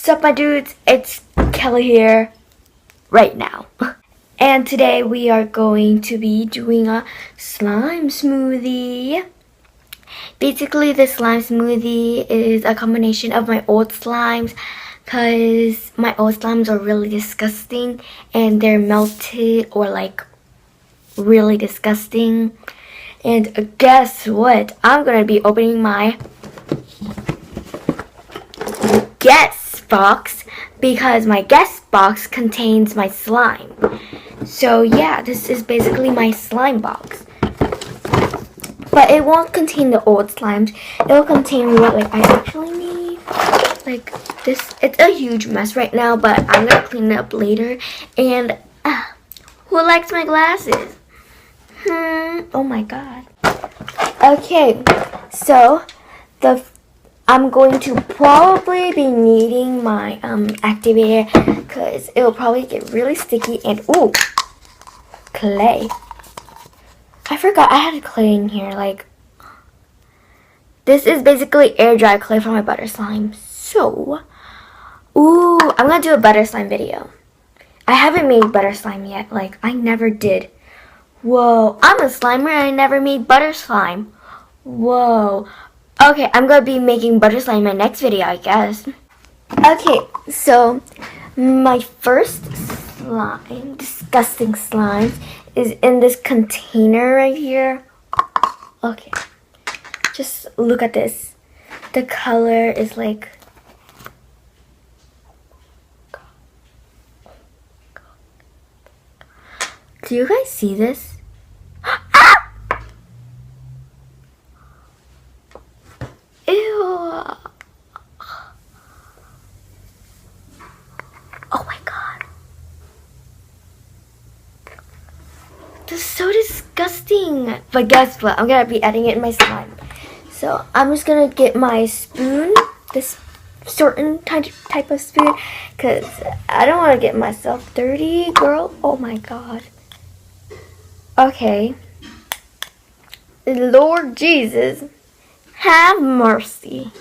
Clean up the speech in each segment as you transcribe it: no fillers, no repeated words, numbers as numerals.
Sup my dudes, it's Kelly here right now. And today we are going to be doing a slime smoothie. Basically this slime smoothie is a combination of my old slimes because my old slimes are really disgusting and they're melted or like really disgusting. And guess what? I'm gonna be opening my guest box because my guest box contains my slime. So yeah, this is basically my slime box. But it won't contain the old slimes. It will contain what like I actually need. Like this, it's a huge mess right now, but I'm gonna clean it up later. And who likes my glasses? Oh my god. Okay, so I'm going to probably be needing my activator because it will probably get really sticky and ooh, clay. I forgot I had clay in here. Like this is basically air dry clay for my butter slime. So, ooh, I'm gonna do a butter slime video. I haven't made butter slime yet. Like I never did. Whoa, I'm a slimer and I never made butter slime. Whoa. Okay, I'm going to be making butter slime in my next video, I guess. Okay, so my first slime, disgusting slime, is in this container right here. Okay, just look at this. The color is like... Do you guys see this? Oh my god. This is so disgusting. But guess what? I'm going to be adding it in my slime. So I'm just going to get my spoon. This certain type of spoon. Because I don't want to get myself dirty, girl. Oh my god. Okay. Lord Jesus. Have mercy.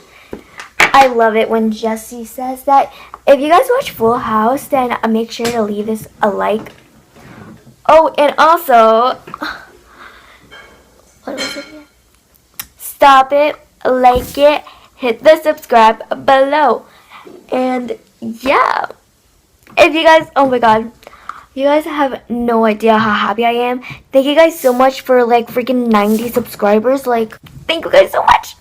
I love it when Jessie says that. If you guys watch Full House, then make sure to leave this a like. Oh, and also, what was it again? Stop it, like it, hit the subscribe below. And yeah, if you guys, oh my god, you guys have no idea how happy I am. Thank you guys so much for like freaking 90 subscribers. Like, thank you guys so much.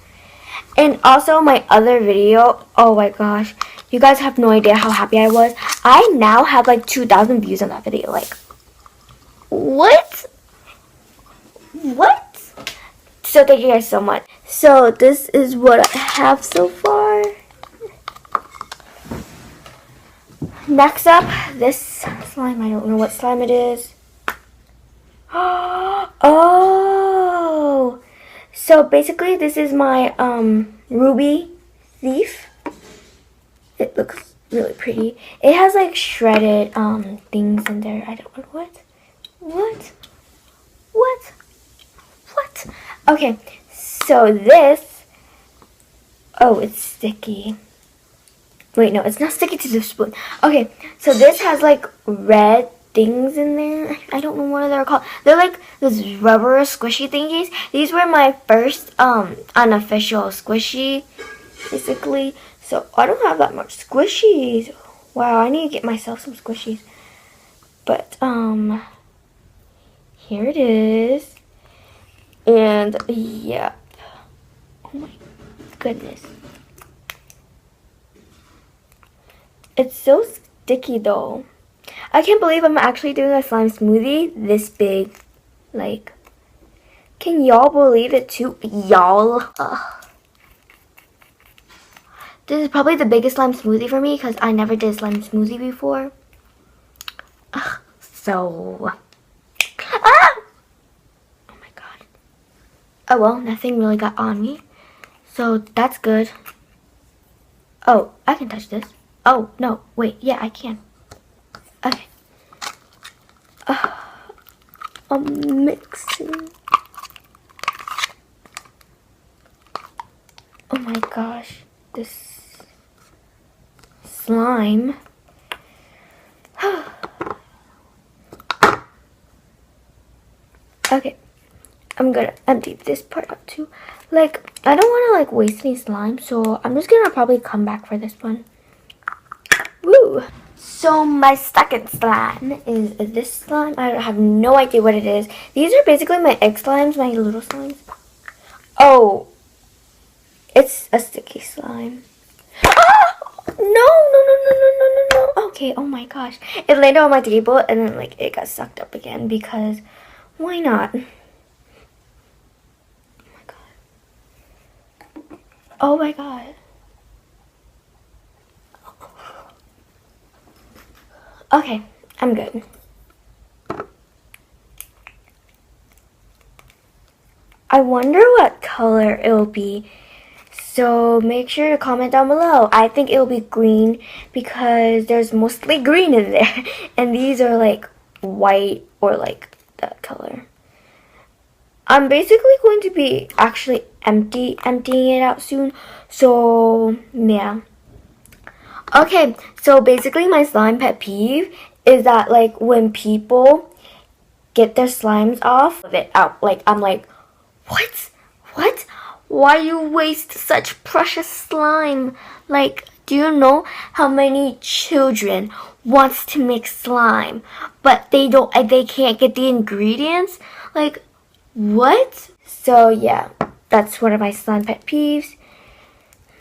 And also my other video, oh my gosh, you guys have no idea how happy I was. I now have like 2,000 views on that video. Like, what? What? So thank you guys so much. So this is what I have so far. Next up, this slime, I don't know what slime it is. Oh! So basically this is my Ruby Thief. It looks really pretty. It has like shredded things in there. I don't know what? Okay, so this, oh, it's sticky. Wait, no, it's not sticky to the spoon. Okay, so this has like red things in there. I don't know what they're called. They're like those rubber squishy thingies. These were my first unofficial squishy, basically. So I don't have that much squishies. Wow, I need to get myself some squishies. But here it is. And yep. Oh my goodness. It's so sticky though. I can't believe I'm actually doing a slime smoothie this big. Like, can y'all believe it too? Y'all. This is probably the biggest slime smoothie for me because I never did a slime smoothie before. So. Oh my god. Oh well, nothing really got on me. So that's good. Oh, I can touch this. Oh, no, wait, yeah, I can. Okay. I'm mixing. Oh my gosh, this slime. Okay, I'm gonna empty this part out too. Like, I don't want to like waste any slime, so I'm just gonna probably come back for this one. Woo! So my second slime is this slime. I have no idea what it is. These are basically my egg slimes, my little slimes. Oh, it's a sticky slime. Ah! No. Okay, oh my gosh. It landed on my table and then like it got sucked up again because why not? Oh my god. Okay, I'm good. I wonder what color it will be. So make sure to comment down below. I think it will be green because there's mostly green in there. And these are like white or like that color. I'm basically going to be actually emptying it out soon. So yeah. Okay, so basically my slime pet peeve is that like when people get their slimes off of it out, like I'm like, what? Why you waste such precious slime? Like, do you know how many children wants to make slime, but they can't get the ingredients? Like, what? So yeah, that's one of my slime pet peeves.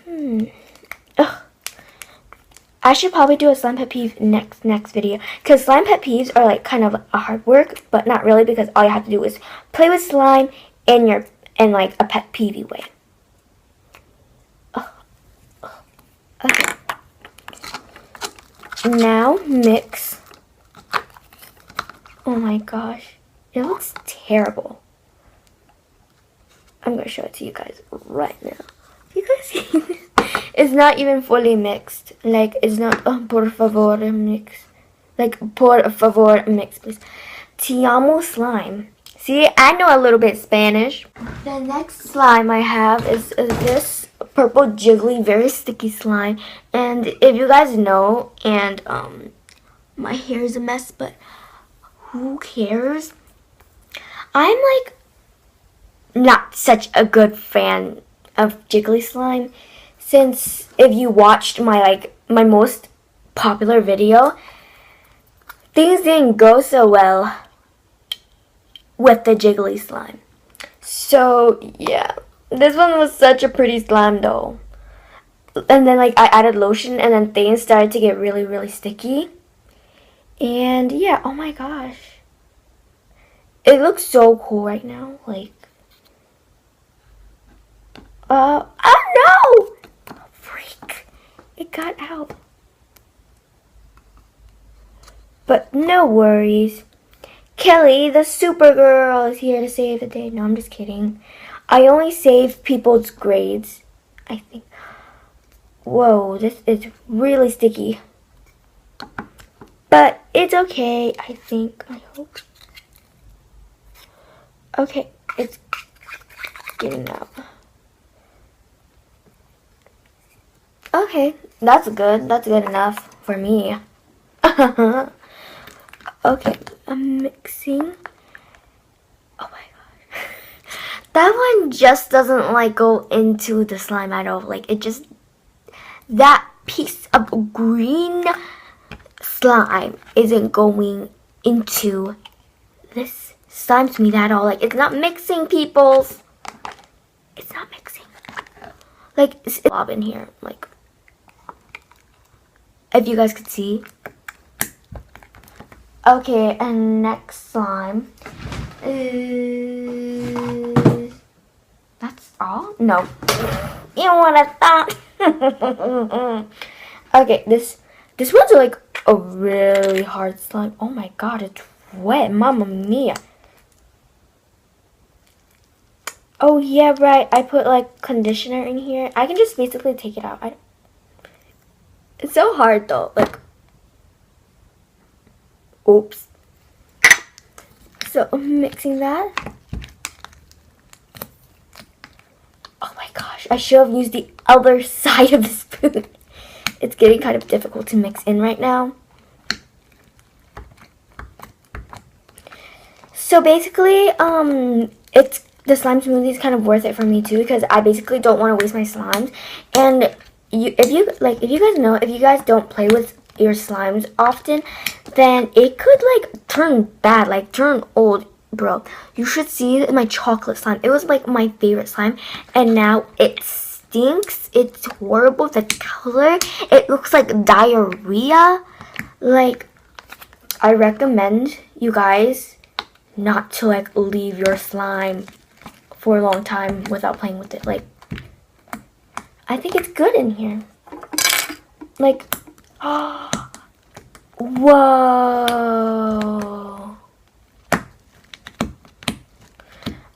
Ugh. I should probably do a slime pet peeve next video, because slime pet peeves are like kind of a hard work, but not really, because all you have to do is play with slime in like a pet peevey way. Okay. Now mix. Oh my gosh, it looks terrible. I'm gonna show it to you guys right now. You guys see this? It's not even fully mixed. Like, it's not, por favor, mix. Like, por favor, mix, please. Te amo slime. See, I know a little bit Spanish. The next slime I have is this purple jiggly, very sticky slime. And if you guys know, and my hair is a mess, but who cares? I'm like not such a good fan of jiggly slime, since if you watched my most popular video, things didn't go so well with the jiggly slime. So yeah, this one was such a pretty slime though. And then like I added lotion and then things started to get really, really sticky. And yeah, oh my gosh. It looks so cool right now. Like, oh no! Freak. It got out. But no worries. Kelly, the Supergirl, is here to save the day. No, I'm just kidding. I only save people's grades, I think. Whoa, this is really sticky. But it's okay, I think. I hope. Okay, it's getting out. Okay, that's good. That's good enough for me. Okay, I'm mixing. Oh my gosh. That one just doesn't like go into the slime at all. Like, it just, that piece of green slime isn't going into this slime to me at all. Like, it's not mixing, peoples. It's not mixing. Like, it's a blob in here. Like, if you guys could see. Okay, and next slime is, that's all? No. You know what I thought? Okay, this one's like a really hard slime. Oh my god, it's wet. Mamma mia. Oh yeah, right. I put like conditioner in here. I can just basically take it out. It's so hard though. Like, oops. So I'm mixing that. Oh my gosh, I should have used the other side of the spoon. it's getting kind of difficult to mix in right now. So basically, it's the slime smoothie is kind of worth it for me too, because I basically don't want to waste my slimes. And if you guys know, if you guys don't play with your slimes often, then it could like turn bad, like turn old, bro. You should see my chocolate slime. It was like my favorite slime, and now it stinks. It's horrible. The color, it looks like diarrhea. Like, I recommend you guys not to like leave your slime for a long time without playing with it. Like, I think it's good in here. Like, whoa.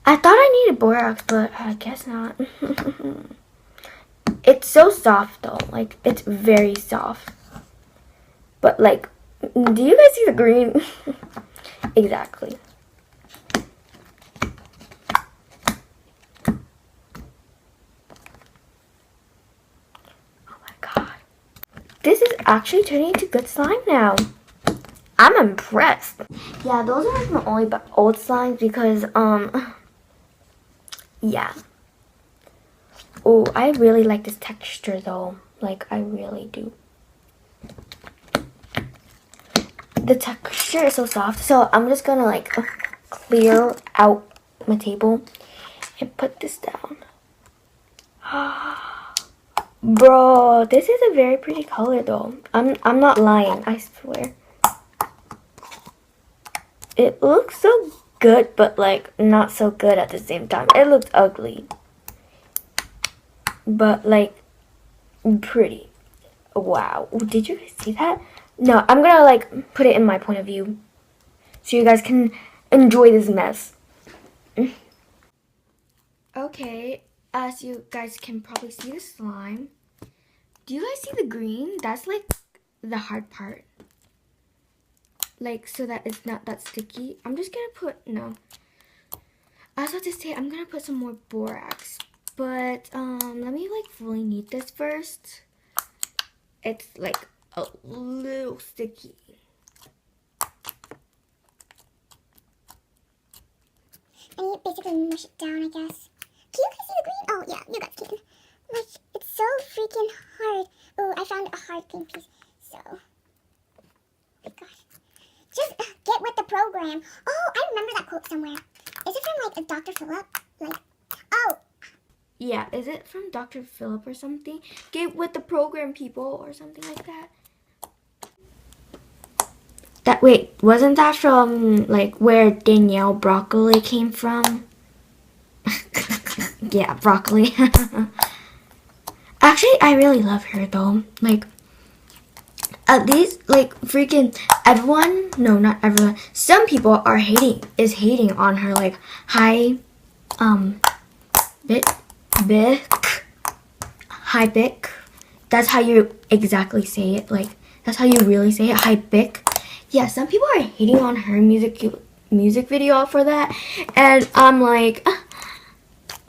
I thought I needed borax, but I guess not. It's so soft though. Like, it's very soft. But like, do you guys see the green? Exactly. This is actually turning into good slime now. I'm impressed. Yeah, those are like my only old slimes because, yeah. Oh, I really like this texture though. Like, I really do. The texture is so soft. So I'm just gonna like clear out my table and put this down. Bro, this is a very pretty color though. I'm not lying, I swear. It looks so good, but like not so good at the same time. It looks ugly, but like pretty. Wow, did you guys see that? No, I'm gonna like put it in my point of view so you guys can enjoy this mess. Okay, as you guys can probably see the slime. Do you guys see the green? That's like the hard part. Like, so that it's not that sticky. I'm just gonna put, no. I was about to say, I'm gonna put some more borax. But, let me like fully knead this first. It's like a little sticky. And you basically mush it down, I guess. Can you guys see the green? Oh, yeah, you guys can. Like, it's so freaking hard. Oh, I found a hard green piece. So, gosh. Just get with the program. Oh, I remember that quote somewhere. Is it from, like, a Dr. Philip? Like, oh. Yeah, is it from Dr. Philip or something? Get with the program, people, or something like that. Wait, wasn't that from, like, where Danielle Broccoli came from? Yeah, broccoli. Actually, I really love her, though. Like, at least, like, freaking everyone, no, not everyone, some people are hating on her, like, high bic. That's how you exactly say it, like, that's how you really say it, high bic. Yeah, some people are hating on her music video for that, and I'm like,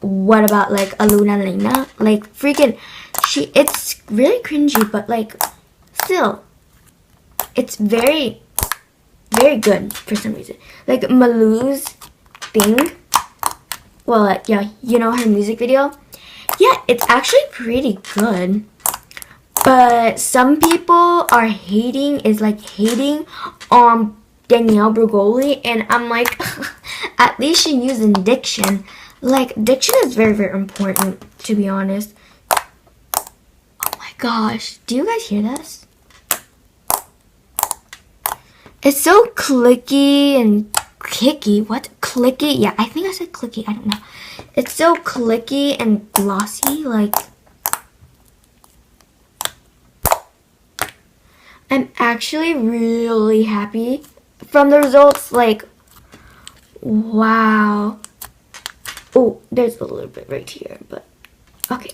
what about, like, Aluna Lena? Like, freaking, it's really cringy, but, like, still, it's very, very good for some reason. Like, Malu's thing, well, yeah, you know her music video? Yeah, it's actually pretty good. But some people are hating on Danielle Brogoli, and I'm like, at least she's using diction. Like, diction is very, very important, to be honest. Oh my gosh, do you guys hear this? It's so clicky and clicky. What? Clicky? Yeah, I think I said clicky. I don't know. It's so clicky and glossy, like... I'm actually really happy from the results. Like, wow. Oh, there's a little bit right here, but okay.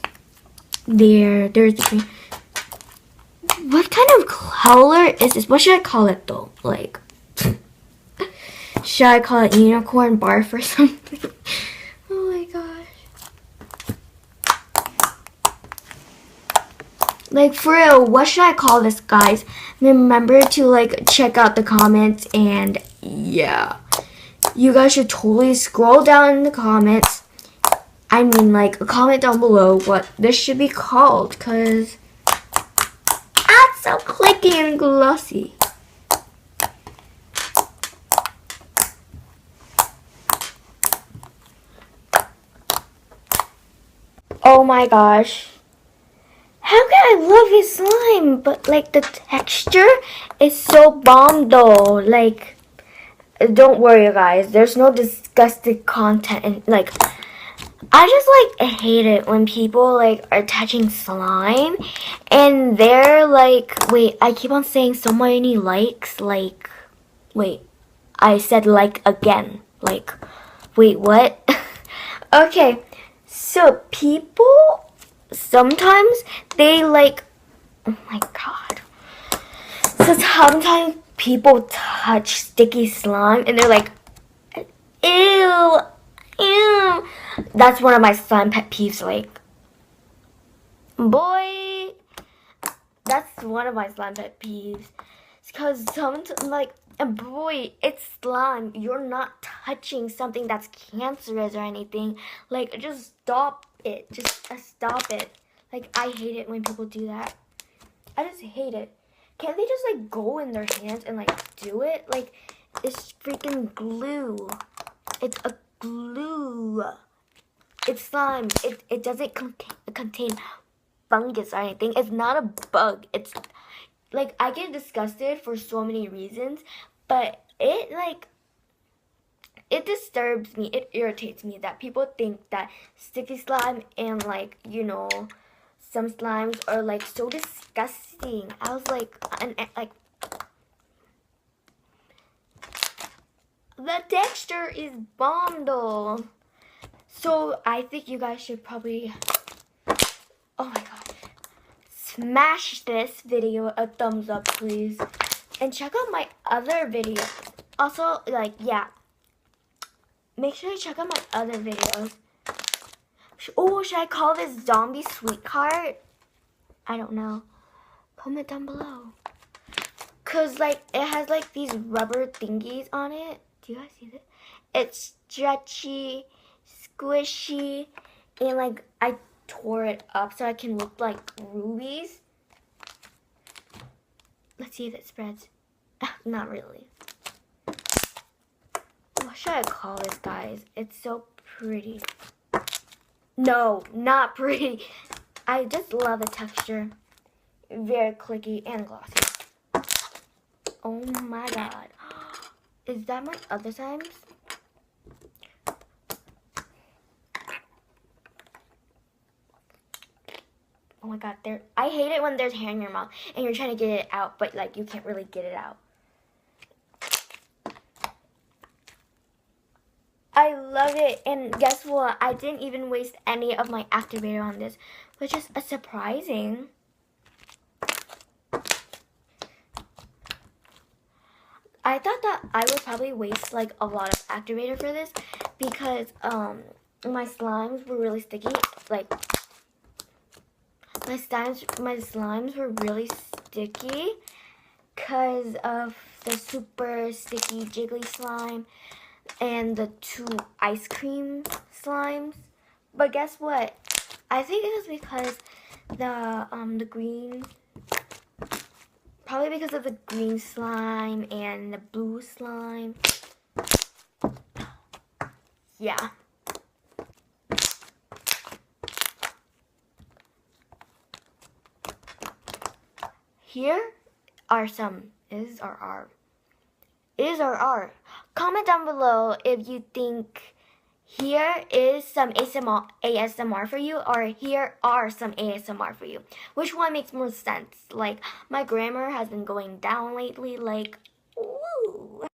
There's the green. What kind of color is this? What should I call it though? Like, should I call it unicorn barf or something? Oh my gosh. Like, for real, what should I call this, guys? Remember to, like, check out the comments, and yeah. You guys should totally scroll down in the comments. I mean, like, comment down below what this should be called, because that's so clicky and glossy. Oh my gosh. How can I love his slime? But, like, the texture is so bomb, though. Like, don't worry, guys. There's no disgusting content. And, like, I just, like, hate it when people, like, are touching slime. And they're, like, wait, I keep on saying so many likes. Like, wait, I said like again. Like, wait, what? Okay, so people sometimes they like, oh my god. So sometimes people touch sticky slime and they're like, ew, ew. That's one of my slime pet peeves. Like, boy, that's one of my slime pet peeves. Because sometimes, like, boy, it's slime. You're not touching something that's cancerous or anything. Like, just stop it. Just stop it. Like, I hate it when people do that. I just hate it. Can't they just, like, go in their hands and, like, do it? Like, it's freaking glue. It's a glue. It's slime. It doesn't contain fungus or anything. It's not a bug. It's like, I get disgusted for so many reasons, but it, like, it disturbs me, it irritates me that people think that sticky slime and, like, you know, some slimes are, like, so disgusting. I was like, like, the texture is bomb, though. So, I think you guys should probably, oh my god, smash this video a thumbs up, please. And check out my other videos. Also, like, yeah. Make sure you check out my other videos. Oh, should I call this Zombie Sweetheart? I don't know. Comment down below. Cause, like, it has, like, these rubber thingies on it. Do you guys see this? It's stretchy, squishy, and, like, I tore it up so I can look like rubies. Let's see if it spreads. Not really. What should I call this, guys? It's so pretty. No, not pretty. I just love the texture. Very clicky and glossy. Oh my god. Is that my other times? Oh my god, I hate it when there's hair in your mouth and you're trying to get it out, but, like, you can't really get it out. I love it, and guess what? I didn't even waste any of my activator on this, which is surprising. I thought that I would probably waste, like, a lot of activator for this because my slimes were really sticky. Like, my slimes were really sticky because of the super sticky jiggly slime and the 2 ice cream slimes. But guess what? I think it was because the green, probably because of the green slime and the blue slime. Yeah. Here are some, is or are. Comment down below if you think here is some ASMR for you, or here are some ASMR for you. Which one makes more sense? Like, my grammar has been going down lately, like, ooh.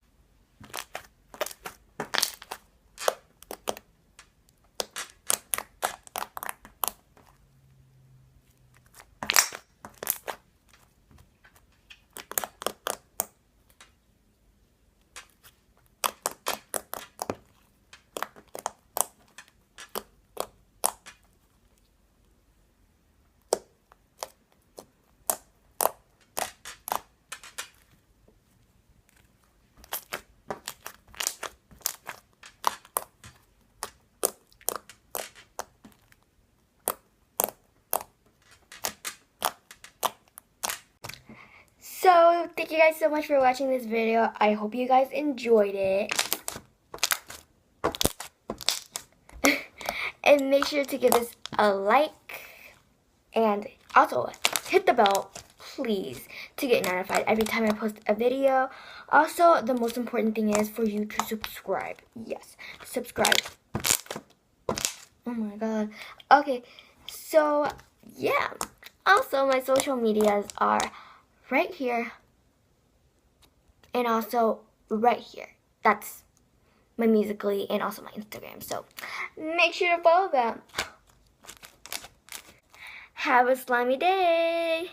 So, thank you guys so much for watching this video. I hope you guys enjoyed it. And make sure to give this a like. And also, hit the bell, please, to get notified every time I post a video. Also, the most important thing is for you to subscribe. Yes, subscribe. Oh my god. Okay, so, yeah. Also, my social medias are right here. And also right here. That's my Musical.ly and also my Instagram. So make sure to follow them. Have a slimy day.